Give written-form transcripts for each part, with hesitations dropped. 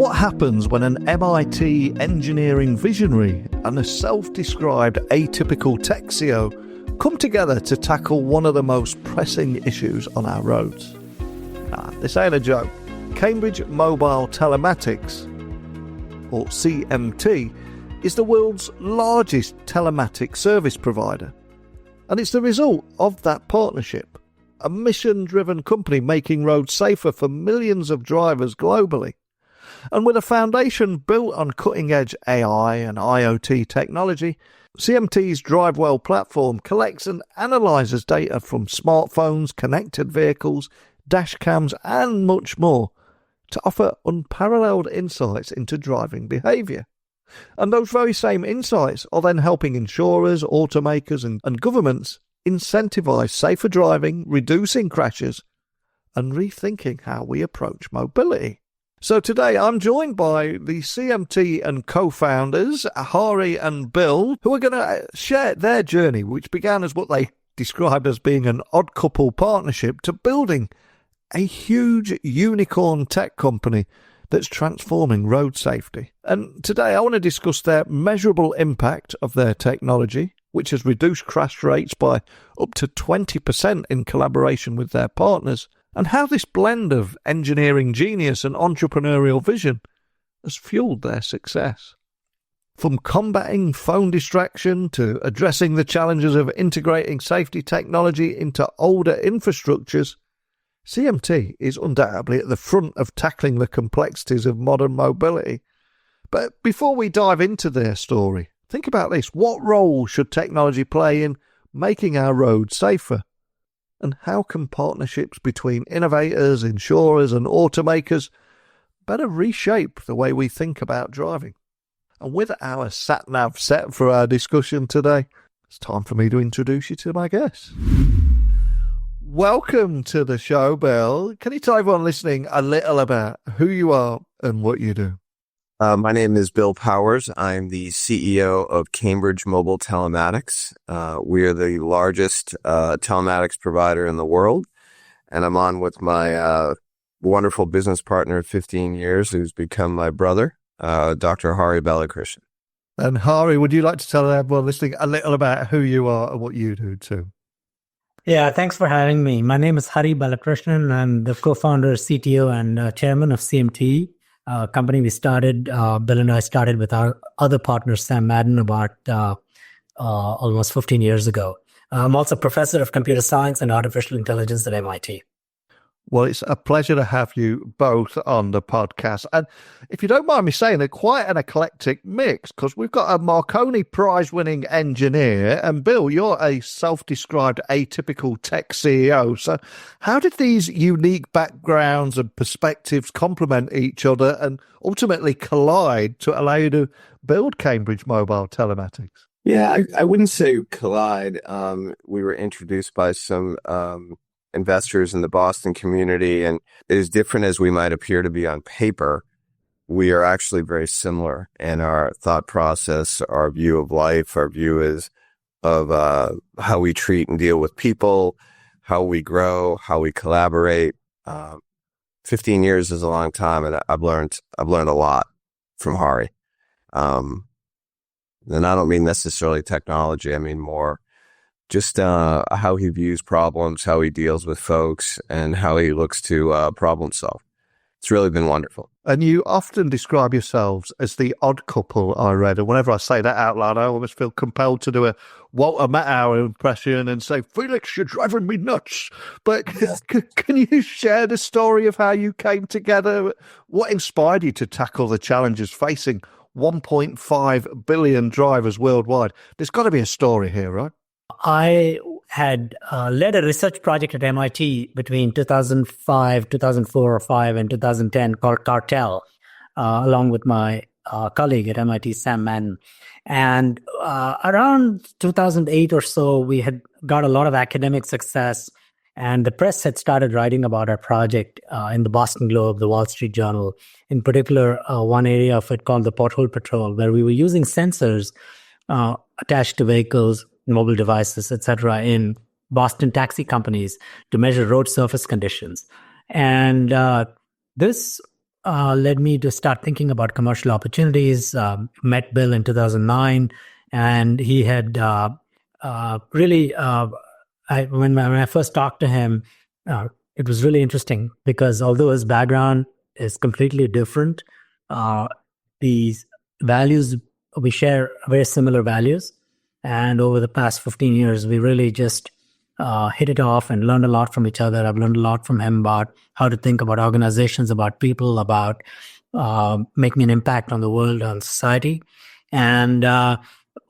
What happens when an MIT engineering visionary and a self-described atypical tech CEO come together to tackle one of the most pressing issues on our roads? This ain't a joke. Cambridge Mobile Telematics, or CMT, is the world's largest telematic service provider. And it's the result of that partnership, a mission-driven company making roads safer for millions of drivers globally. And with a foundation built on cutting-edge AI and IoT technology, CMT's DriveWell platform collects and analyses data from smartphones, connected vehicles, dashcams and much more to offer unparalleled insights into driving behaviour. And those very same insights are then helping insurers, automakers and governments incentivize safer driving, reducing crashes and rethinking how we approach mobility. So today I'm joined by the CMT and co-founders, Hari and Bill, who are going to share their journey, which began as what they described as being an odd couple partnership to building a huge unicorn tech company that's transforming road safety. And today I want to discuss their measurable impact of their technology, which has reduced crash rates by up to 20% in collaboration with their partners, and how this blend of engineering genius and entrepreneurial vision has fueled their success. From combating phone distraction to addressing the challenges of integrating safety technology into older infrastructures, CMT is undoubtedly at the front of tackling the complexities of modern mobility. But before we dive into their story, think about this. What role should technology play in making our roads safer? And how can partnerships between innovators, insurers and automakers better reshape the way we think about driving? And with our sat-nav set for our discussion today, it's time for me to introduce you to my guests. Welcome to the show, Bill. Can you tell everyone listening a little about who you are and what you do? My name is Bill Powers. I'm the CEO of Cambridge Mobile Telematics. We are the largest telematics provider in the world. And I'm on with my wonderful business partner of 15 years, who's become my brother, Dr. Hari Balakrishnan. And Hari, would you like to tell everyone listening a little about who you are and what you do too? Yeah, thanks for having me. My name is Hari Balakrishnan. I'm the co-founder, CTO, and chairman of CMT. Company we started, Bill and I started with our other partner, Sam Madden, about almost 15 years ago. I'm also professor of computer science and artificial intelligence at MIT. Well, it's a pleasure to have you both on the podcast. And if you don't mind me saying, they're quite an eclectic mix, because we've got a Marconi Prize winning engineer, and Bill, you're a self-described atypical tech CEO. So how did these unique backgrounds and perspectives complement each other and ultimately collide to allow you to build Cambridge Mobile Telematics? Yeah, I wouldn't say collide. We were introduced by some investors in the Boston community, and as different as we might appear to be on paper, we are actually very similar in our thought process, our view of life, our view is of how we treat and deal with people, how we grow, how we collaborate. 15 years is a long time, and I've learned a lot from Hari. And I don't mean necessarily technology. I mean more just how he views problems, how he deals with folks, and how he looks to problem solve. It's really been wonderful. And you often describe yourselves as the odd couple, I read. And whenever I say that out loud, I almost feel compelled to do a Walter Matthau impression and say, Felix, you're driving me nuts. But can you share the story of how you came together? What inspired you to tackle the challenges facing 1.5 billion drivers worldwide? There's got to be a story here, right? I had led a research project at MIT between 2005, 2004 or 5 and 2010 called Cartel, along with my colleague at MIT, Sam Madden. And around 2008 or so, we had got a lot of academic success, and the press had started writing about our project in the Boston Globe, the Wall Street Journal, in particular, one area of it called the Pothole Patrol, where we were using sensors attached to vehicles, mobile devices, etc., in Boston taxi companies to measure road surface conditions. And this led me to start thinking about commercial opportunities. Met Bill in 2009, and he had really. When I first talked to him, it was really interesting because although his background is completely different, these values, we share very similar values. And over the past 15 years, we really just hit it off and learned a lot from each other. I've learned a lot from him about how to think about organizations, about people, about making an impact on the world, on society. And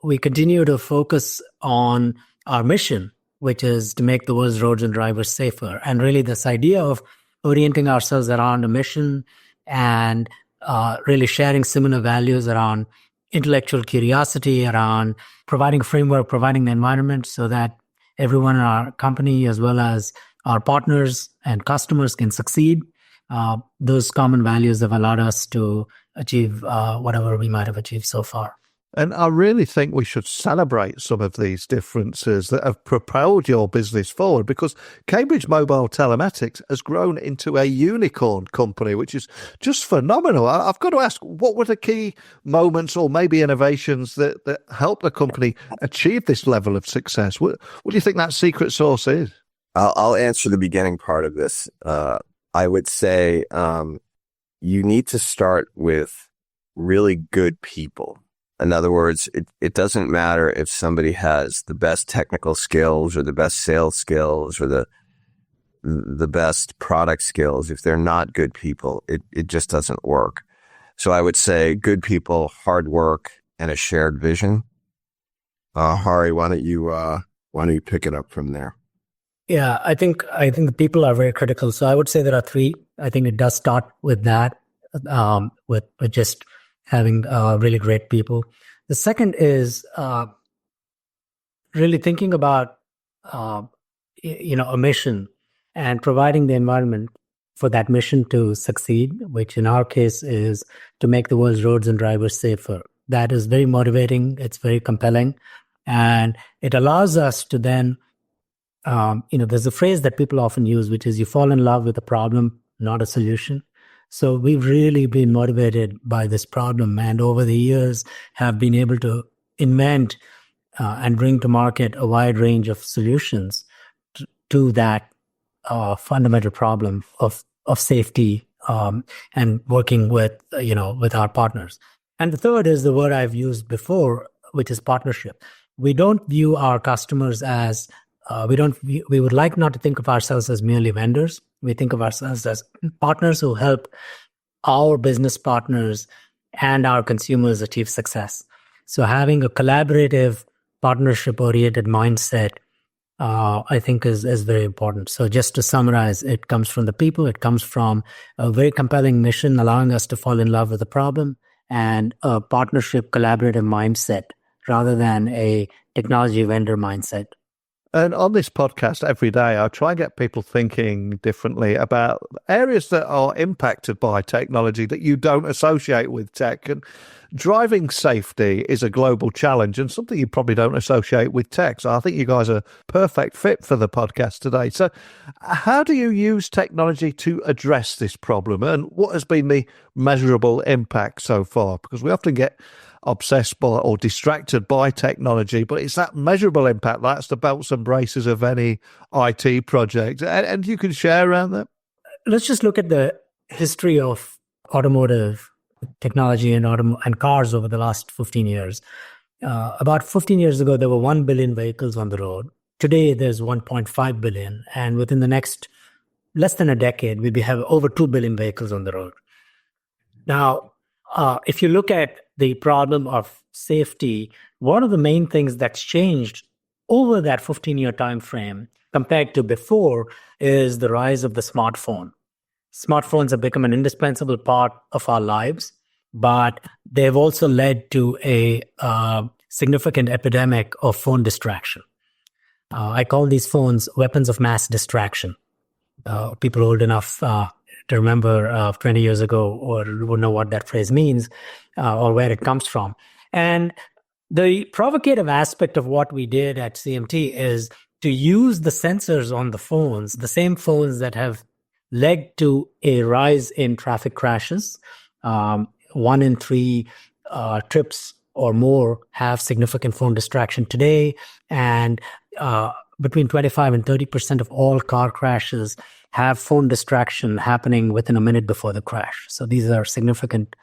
we continue to focus on our mission, which is to make the world's roads and drivers safer. And really this idea of orienting ourselves around a mission and really sharing similar values around intellectual curiosity, around providing a framework, providing the environment so that everyone in our company, as well as our partners and customers, can succeed. Those common values have allowed us to achieve whatever we might have achieved so far. And I really think we should celebrate some of these differences that have propelled your business forward, because Cambridge Mobile Telematics has grown into a unicorn company, which is just phenomenal. I've got to ask, what were the key moments or maybe innovations that helped the company achieve this level of success? What do you think that secret sauce is? I'll answer the beginning part of this. I would say you need to start with really good people. In other words, it doesn't matter if somebody has the best technical skills or the best sales skills or the best product skills. If they're not good people, it just doesn't work. So I would say good people, hard work, and a shared vision. Hari, why don't you pick it up from there? Yeah, I think the people are very critical. So I would say there are three. I think it does start with that, with just having really great people. The second is really thinking about a mission and providing the environment for that mission to succeed, which in our case is to make the world's roads and drivers safer. That is very motivating. It's very compelling, and it allows us to then, there's a phrase that people often use, which is you fall in love with a problem, not a solution. So we've really been motivated by this problem, and over the years have been able to invent and bring to market a wide range of solutions to that fundamental problem of safety and working with our partners. And the third is the word I've used before, which is partnership. We don't view our customers as we would like not to think of ourselves as merely vendors. We think of ourselves as partners who help our business partners and our consumers achieve success. So having a collaborative, partnership-oriented mindset, I think is very important. So just to summarize, it comes from the people, it comes from a very compelling mission allowing us to fall in love with the problem, and a partnership, collaborative mindset rather than a technology vendor mindset. And on this podcast every day, I try and get people thinking differently about areas that are impacted by technology that you don't associate with tech. And driving safety is a global challenge and something you probably don't associate with tech. So I think you guys are a perfect fit for the podcast today. So how do you use technology to address this problem? And what has been the measurable impact so far? Because we often get obsessed by or distracted by technology, but it's that measurable impact that's the belts and braces of any IT project. And you can share around that. Let's just look at the history of automotive technology and cars over the last 15 years. About 15 years ago, there were 1 billion vehicles on the road. Today, there's 1.5 billion. And within the next less than a decade, we'll have over 2 billion vehicles on the road. Now, if you look at the problem of safety, one of the main things that's changed over that 15-year time frame compared to before is the rise of the smartphone. Smartphones have become an indispensable part of our lives, but they've also led to a significant epidemic of phone distraction. I call these phones weapons of mass distraction. People old enough to remember 20 years ago or would know what that phrase means or where it comes from. And the provocative aspect of what we did at CMT is to use the sensors on the phones, the same phones that have led to a rise in traffic crashes. 1 in 3 trips or more have significant phone distraction today, and between 25 and 30% of all car crashes have phone distraction happening within a minute before the crash. So these are significant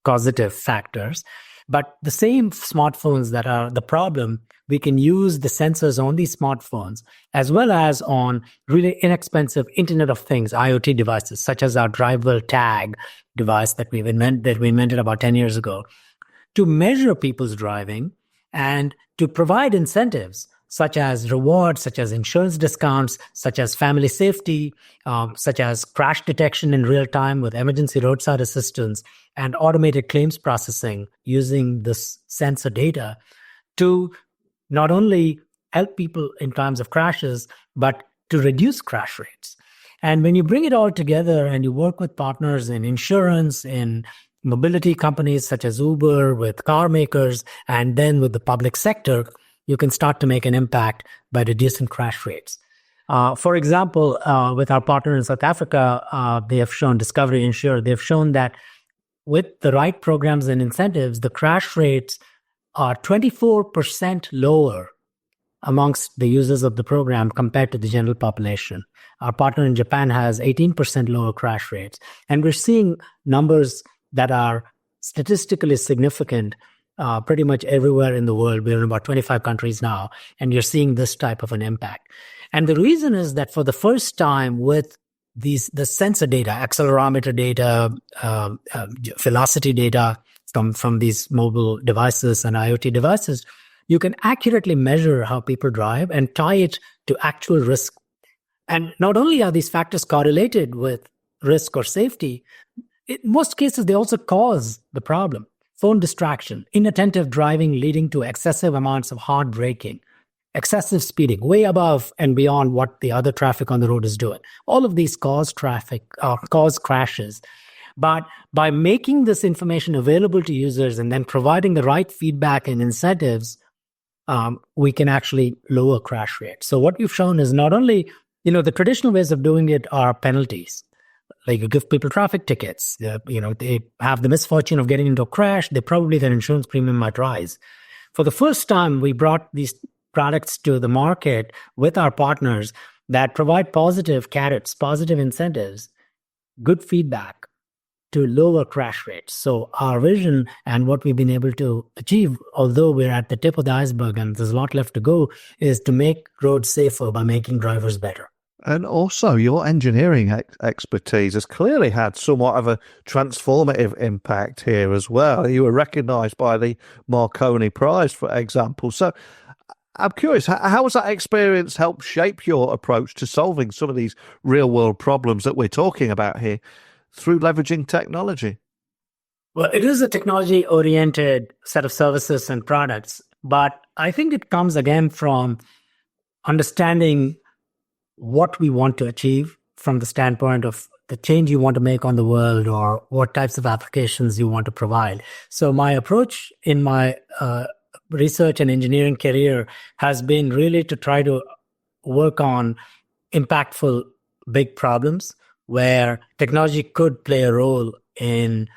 causative factors. But the same smartphones that are the problem, we can use the sensors on these smartphones as well as on really inexpensive Internet of Things, IoT devices, such as our DriveWell tag device that we invented about 10 years ago, to measure people's driving and to provide incentives such as rewards, such as insurance discounts, such as family safety, such as crash detection in real time with emergency roadside assistance and automated claims processing using this sensor data to not only help people in times of crashes, but to reduce crash rates. And when you bring it all together and you work with partners in insurance, in mobility companies such as Uber, with car makers, and then with the public sector, you can start to make an impact by reducing crash rates. For example, with our partner in South Africa, they have shown, Discovery Insure, they've shown that with the right programs and incentives, the crash rates are 24% lower amongst the users of the program compared to the general population. Our partner in Japan has 18% lower crash rates. And we're seeing numbers that are statistically significant pretty much everywhere in the world. We're in about 25 countries now, and you're seeing this type of an impact. And the reason is that for the first time with the sensor data, accelerometer data, velocity data from these mobile devices and IoT devices, you can accurately measure how people drive and tie it to actual risk. And not only are these factors correlated with risk or safety, in most cases, they also cause the problem. Phone distraction, inattentive driving leading to excessive amounts of hard braking, excessive speeding, way above and beyond what the other traffic on the road is doing. All of these cause crashes. But by making this information available to users and then providing the right feedback and incentives, we can actually lower crash rates. So what we've shown is not only, the traditional ways of doing it are penalties. Like you give people traffic tickets, they have the misfortune of getting into a crash, their insurance premium might rise. For the first time, we brought these products to the market with our partners that provide positive carrots, positive incentives, good feedback to lower crash rates. So our vision and what we've been able to achieve, although we're at the tip of the iceberg and there's a lot left to go, is to make roads safer by making drivers better. And also, your engineering expertise has clearly had somewhat of a transformative impact here as well. You were recognised by the Marconi Prize, for example. So I'm curious, how has that experience helped shape your approach to solving some of these real-world problems that we're talking about here through leveraging technology? Well, it is a technology-oriented set of services and products, but I think it comes again from understanding what we want to achieve from the standpoint of the change you want to make on the world or what types of applications you want to provide. So my approach in my research and engineering career has been really to try to work on impactful big problems where technology could play a role in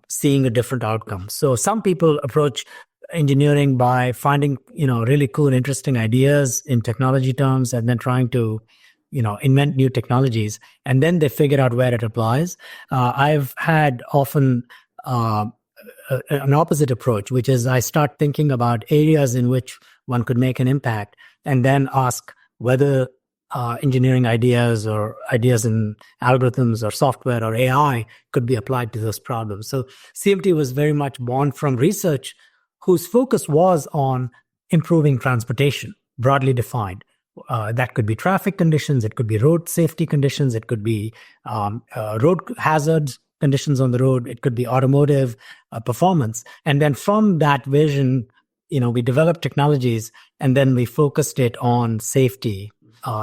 seeing a different outcome. So some people approach engineering by finding, really cool, interesting ideas in technology terms and then trying to, invent new technologies. And then they figure out where it applies. I've had often an opposite approach, which is I start thinking about areas in which one could make an impact and then ask whether engineering ideas or ideas in algorithms or software or AI could be applied to those problems. So CMT was very much born from research whose focus was on improving transportation, broadly defined. That could be traffic conditions, it could be road safety conditions, it could be road hazards conditions on the road, it could be automotive performance. And then from that vision, we developed technologies and then we focused it on safety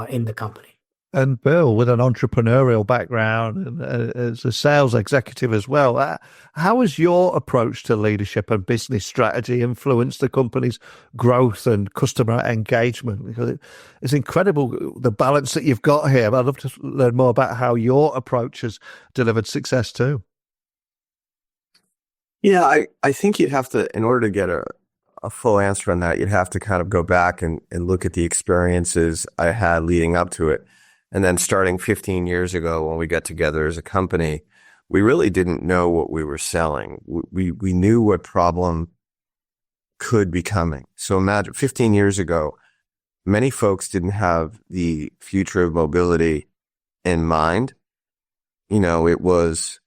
in the company. And Bill, with an entrepreneurial background and as a sales executive as well, how has your approach to leadership and business strategy influenced the company's growth and customer engagement? Because it's incredible the balance that you've got here. But I'd love to learn more about how your approach has delivered success too. Yeah, I think you'd have to, in order to get a full answer on that, you'd have to kind of go back and look at the experiences I had leading up to it. And then starting 15 years ago when we got together as a company, we really didn't know what we were selling. We knew what problem could be coming. So imagine 15 years ago, many folks didn't have the future of mobility in mind. It was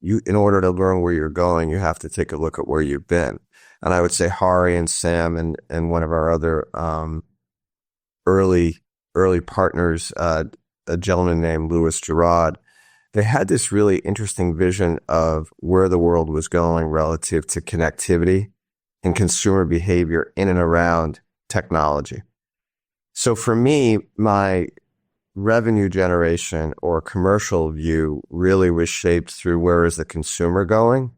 in order to learn where you're going, you have to take a look at where you've been. And I would say Hari and Sam and one of our other early partners, a gentleman named Louis Girard, they had this really interesting vision of where the world was going relative to connectivity and consumer behavior in and around technology. So for me, my revenue generation or commercial view really was shaped through where is the consumer going.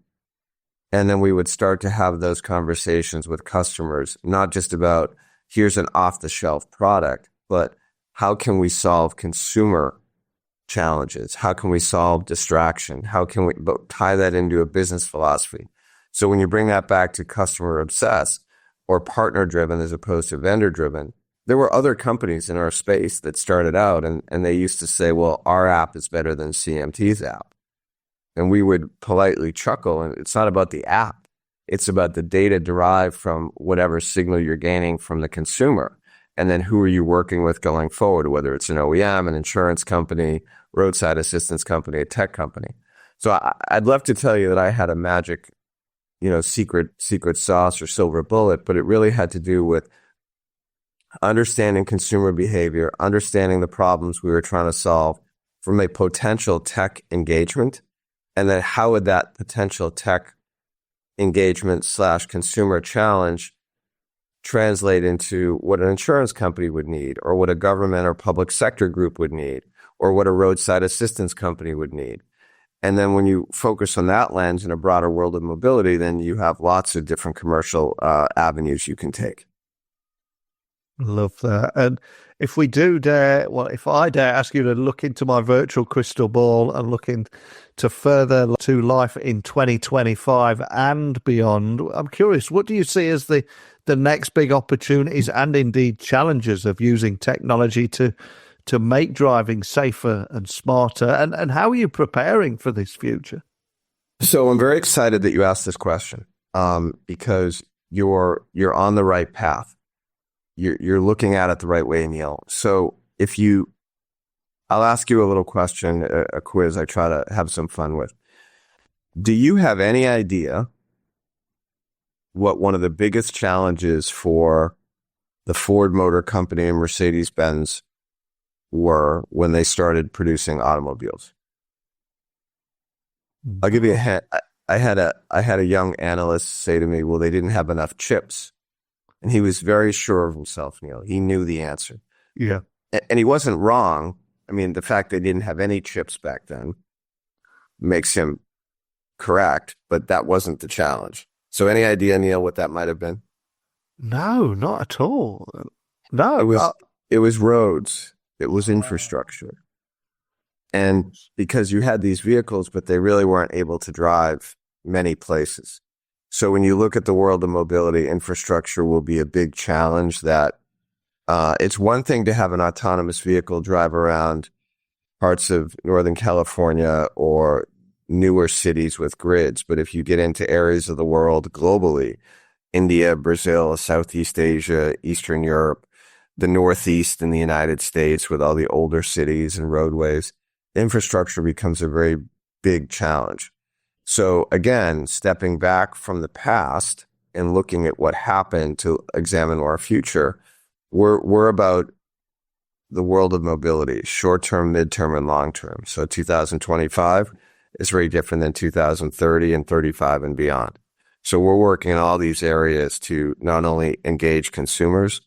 And then we would start to have those conversations with customers, not just about here's an off-the-shelf product, but how can we solve consumer challenges? How can we solve distraction? How can we tie that into a business philosophy? So when you bring that back to customer obsessed or partner driven as opposed to vendor driven, there were other companies in our space that started out and they used to say, well, our app is better than CMT's app. And we would politely chuckle, and it's not about the app. It's about the data derived from whatever signal you're gaining from the consumer. And then who are you working with going forward, whether it's an OEM, an insurance company, roadside assistance company, a tech company. So I'd love to tell you that I had a magic, secret sauce or silver bullet, but it really had to do with understanding consumer behavior, understanding the problems we were trying to solve from a potential tech engagement, and then how would that potential tech engagement / consumer challenge translate into what an insurance company would need, or what a government or public sector group would need, or what a roadside assistance company would need. And then when you focus on that lens in a broader world of mobility, then you have lots of different commercial avenues you can take. Love that. And if I dare ask you to look into my virtual crystal ball and look into further to life in 2025 and beyond, I'm curious, what do you see as the next big opportunities and indeed challenges of using technology to make driving safer and smarter? And how are you preparing for this future? So I'm very excited that you asked this question because you're on the right path. You're looking at it the right way, Neil. So I'll ask you a little question, a quiz I try to have some fun with. Do you have any idea what one of the biggest challenges for the Ford Motor Company and Mercedes-Benz were when they started producing automobiles? I'll give you a hint. I had a young analyst say to me, well, they didn't have enough chips. And he was very sure of himself, Neil. He knew the answer. Yeah. And he wasn't wrong. I mean, the fact they didn't have any chips back then makes him correct, but that wasn't the challenge. So any idea, Neil, what that might have been? No, not at all. No. It was roads. It was infrastructure. And because you had these vehicles, but they really weren't able to drive many places. So when you look at the world of mobility, infrastructure will be a big challenge. That it's one thing to have an autonomous vehicle drive around parts of Northern California or newer cities with grids. But if you get into areas of the world globally, India, Brazil, Southeast Asia, Eastern Europe, the Northeast in the United States with all the older cities and roadways, infrastructure becomes a very big challenge. So again, stepping back from the past and looking at what happened to examine our future, we're about the world of mobility, short-term, mid-term, and long-term. So 2025 is very different than 2030 and 35 and beyond. So we're working in all these areas to not only engage consumers,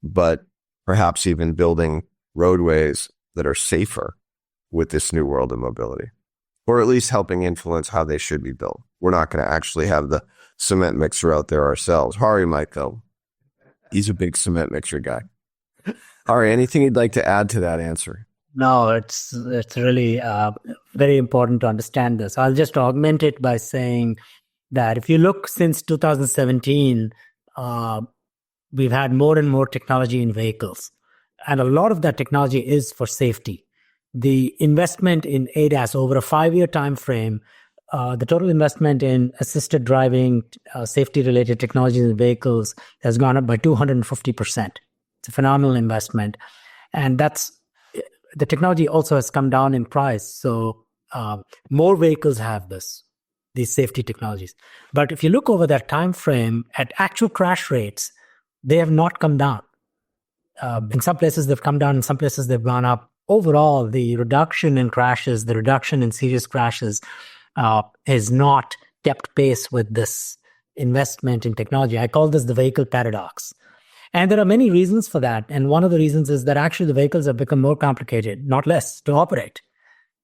but perhaps even building roadways that are safer with this new world of mobility, or at least helping influence how they should be built. We're not going to actually have the cement mixer out there ourselves. Hari might go. He's a big cement mixer guy. Hari, anything you'd like to add to that answer? No, it's really very important to understand this. I'll just augment it by saying that if you look since 2017, we've had more and more technology in vehicles. And a lot of that technology is for safety. The investment in ADAS over a 5-year time frame, the total investment in assisted driving, safety-related technologies in vehicles has gone up by 250%. It's a phenomenal investment. And the technology also has come down in price. So more vehicles have these safety technologies. But if you look over that time frame at actual crash rates, they have not come down. In some places they've come down, in some places they've gone up. Overall, the reduction in crashes, the reduction in serious crashes has not kept pace with this investment in technology. I call this the vehicle paradox. And there are many reasons for that. And one of the reasons is that actually the vehicles have become more complicated, not less, to operate.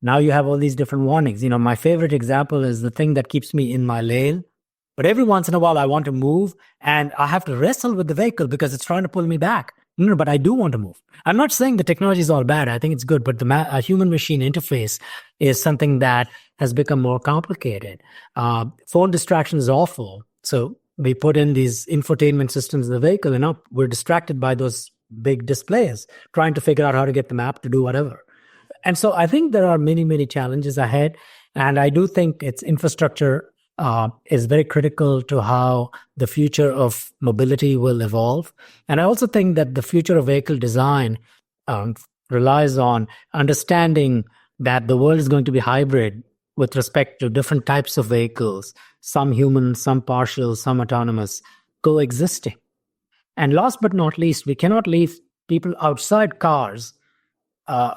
Now you have all these different warnings. My favorite example is the thing that keeps me in my lane. But every once in a while I want to move and I have to wrestle with the vehicle because it's trying to pull me back. No, but I do want to move. I'm not saying the technology is all bad. I think it's good. But the human-machine interface is something that has become more complicated. Phone distraction is awful. So we put in these infotainment systems in the vehicle and now we're distracted by those big displays, trying to figure out how to get the map to do whatever. And so I think there are many, many challenges ahead. And I do think its infrastructure is very critical to how the future of mobility will evolve. And I also think that the future of vehicle design relies on understanding that the world is going to be hybrid with respect to different types of vehicles, some human, some partial, some autonomous, coexisting. And last but not least, we cannot leave people outside cars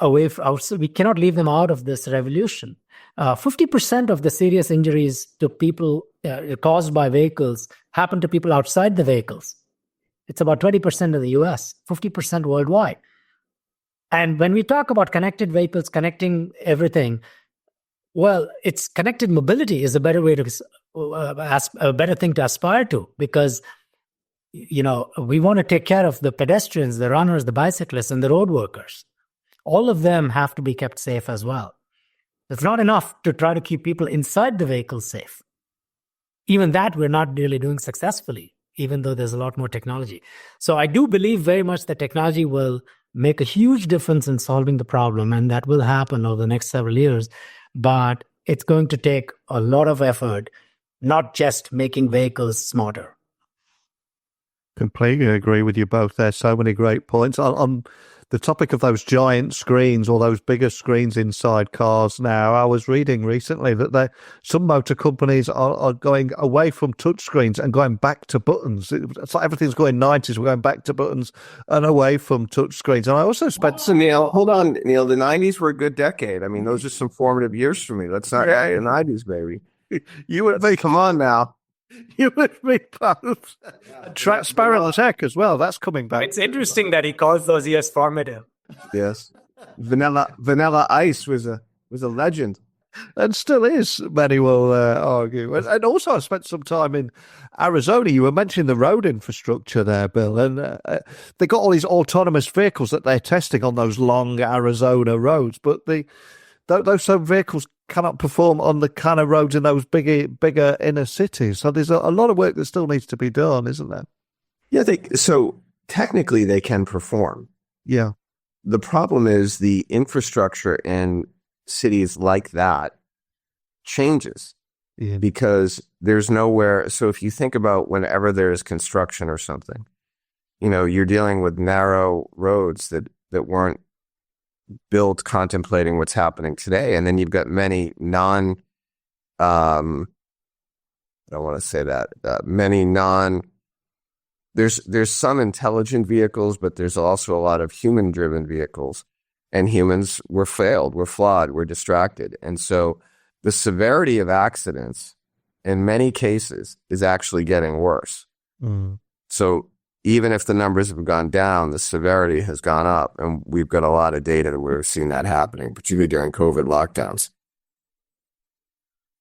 we cannot leave them out of this revolution. 50% of the serious injuries to people caused by vehicles happen to people outside the vehicles. It's about 20% in the US, 50% worldwide. And when we talk about connected vehicles, connecting everything, well, it's connected mobility is a better way to a better thing to aspire to, because we want to take care of the pedestrians, the runners, the bicyclists, and the road workers. All of them have to be kept safe as well. It's not enough to try to keep people inside the vehicle safe. Even that we're not really doing successfully, even though there's a lot more technology. So I do believe very much that technology will make a huge difference in solving the problem, and that will happen over the next several years. But it's going to take a lot of effort, not just making vehicles smarter. Completely agree with you both. There's so many great points. On the topic of those giant screens or those bigger screens inside cars now, I was reading recently that some motor companies are going away from touchscreens and going back to buttons. It's like everything's going 90s. We're going back to buttons and away from touchscreens. And I also spent... So, Neil, hold on, Neil. The 90s were a good decade. I mean, those are some formative years for me. Let's not... Yeah, the 90s, baby. You would be... Come on now. You would be both. Transparent tech as well. That's coming back. It's interesting that he calls those years formative. Yes. Vanilla Ice was a legend. And still is, many will argue. And also I spent some time in Arizona. You were mentioning the road infrastructure there, Bill. And they got all these autonomous vehicles that they're testing on those long Arizona roads. But those same vehicles cannot perform on the kind of roads in those bigger inner cities. So there's a lot of work that still needs to be done, isn't there? Yeah, so technically they can perform. Yeah. The problem is the infrastructure in cities like that changes because there's nowhere. So if you think about whenever there's construction or something, you're dealing with narrow roads that weren't built contemplating what's happening today. And then you've got many I don't want to say that, there's some intelligent vehicles, but there's also a lot of human-driven vehicles. And humans were flawed, we're distracted. And so the severity of accidents in many cases is actually getting worse. Mm. So even if the numbers have gone down, the severity has gone up. And we've got a lot of data where we've seen that happening, particularly during COVID lockdowns.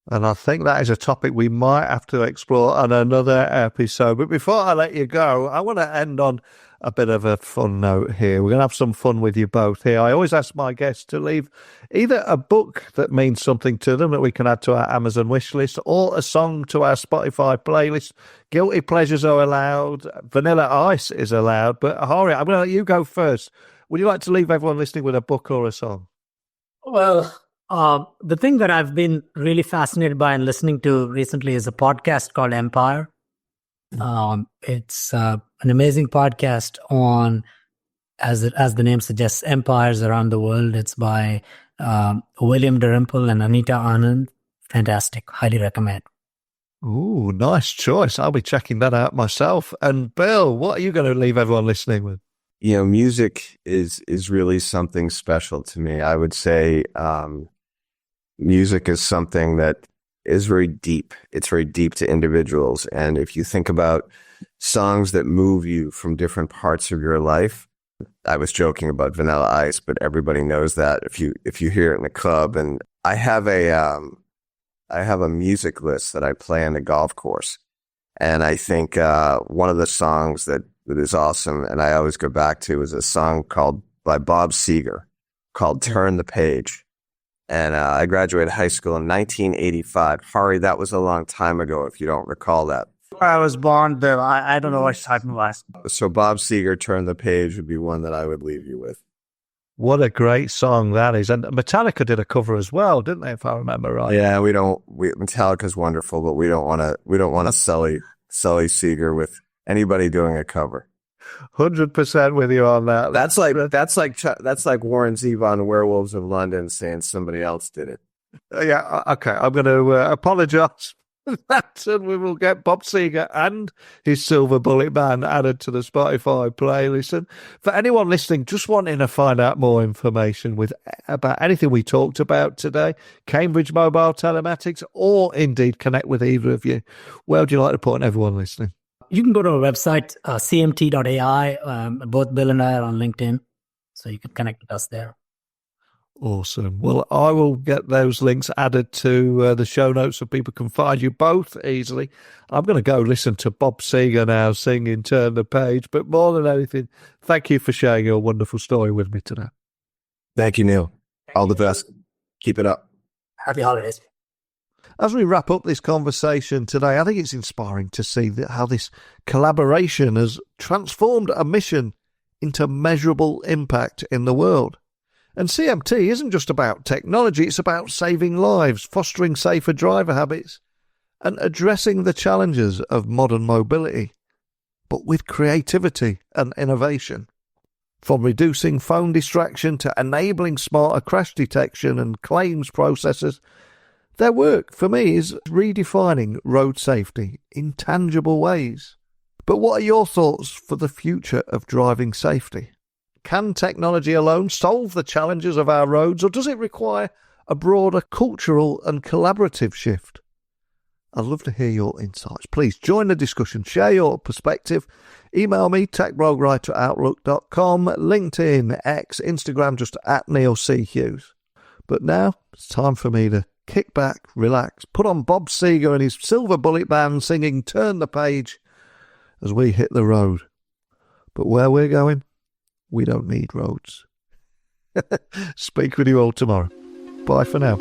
And I think that is a topic we might have to explore on another episode. But before I let you go, I want to end on a bit of a fun note here. We're going to have some fun with you both here. I always ask my guests to leave either a book that means something to them that we can add to our Amazon wish list, or a song to our Spotify playlist. Guilty pleasures are allowed. Vanilla Ice is allowed. But Hari, I'm going to let you go first. Would you like to leave everyone listening with a book or a song? Well, the thing that I've been really fascinated by and listening to recently is a podcast called Empire. It's an amazing podcast on, as the name suggests, empires around the world. It's by William Dalrymple and Anita Anand. Fantastic. Highly recommend. Ooh, nice choice. I'll be checking that out myself. And Bill, what are you going to leave everyone listening with? You know, music is really something special to me. I would say music is something that is very deep. It's very deep to individuals. And if you think about songs that move you from different parts of your life, I was joking about Vanilla Ice, but everybody knows that if you hear it in the club. And I have a music list that I play on the golf course. And I think one of the songs that is awesome, and I always go back to, is a song by Bob Seger called "Turn the Page." And I graduated high school in 1985. Hari, that was a long time ago, if you don't recall that. I was born, Bill. I don't know what you're talking about. So Bob Seger, "Turn the Page" would be one that I would leave you with. What a great song that is. And Metallica did a cover as well, didn't they, if I remember right? Yeah, Metallica's wonderful, but we don't want to sully Seger with anybody doing a cover. 100% with you on that. That's like Warren Zevon, Werewolves of London, saying somebody else did it. Yeah, okay. I'm going to apologise for that, and we will get Bob Seger and his Silver Bullet Band added to the Spotify playlist. And for anyone listening, just wanting to find out more information about anything we talked about today, Cambridge Mobile Telematics, or indeed connect with either of you, where would you like to point everyone listening? You can go to our website, cmt.ai. Both Bill and I are on LinkedIn, so you can connect with us there. Awesome. Well, I will get those links added to the show notes so people can find you both easily. I'm going to go listen to Bob Seger now singing "Turn the Page." But more than anything, thank you for sharing your wonderful story with me today. Thank you, Neil. All the best. Keep it up. Happy holidays. As we wrap up this conversation today, I think it's inspiring to see how this collaboration has transformed a mission into measurable impact in the world. And CMT isn't just about technology, it's about saving lives, fostering safer driver habits, and addressing the challenges of modern mobility, but with creativity and innovation. From reducing phone distraction to enabling smarter crash detection and claims processes, their work, for me, is redefining road safety in tangible ways. But what are your thoughts for the future of driving safety? Can technology alone solve the challenges of our roads, or does it require a broader cultural and collaborative shift? I'd love to hear your insights. Please join the discussion, share your perspective. Email me, techblogwriter@outlook.com, LinkedIn, X, Instagram, just @NeilC.Hughes. But now it's time for me to kick back, relax, put on Bob Seger and his Silver Bullet Band singing "Turn the Page" as we hit the road. But where we're going, we don't need roads. Speak with you all tomorrow. Bye for now.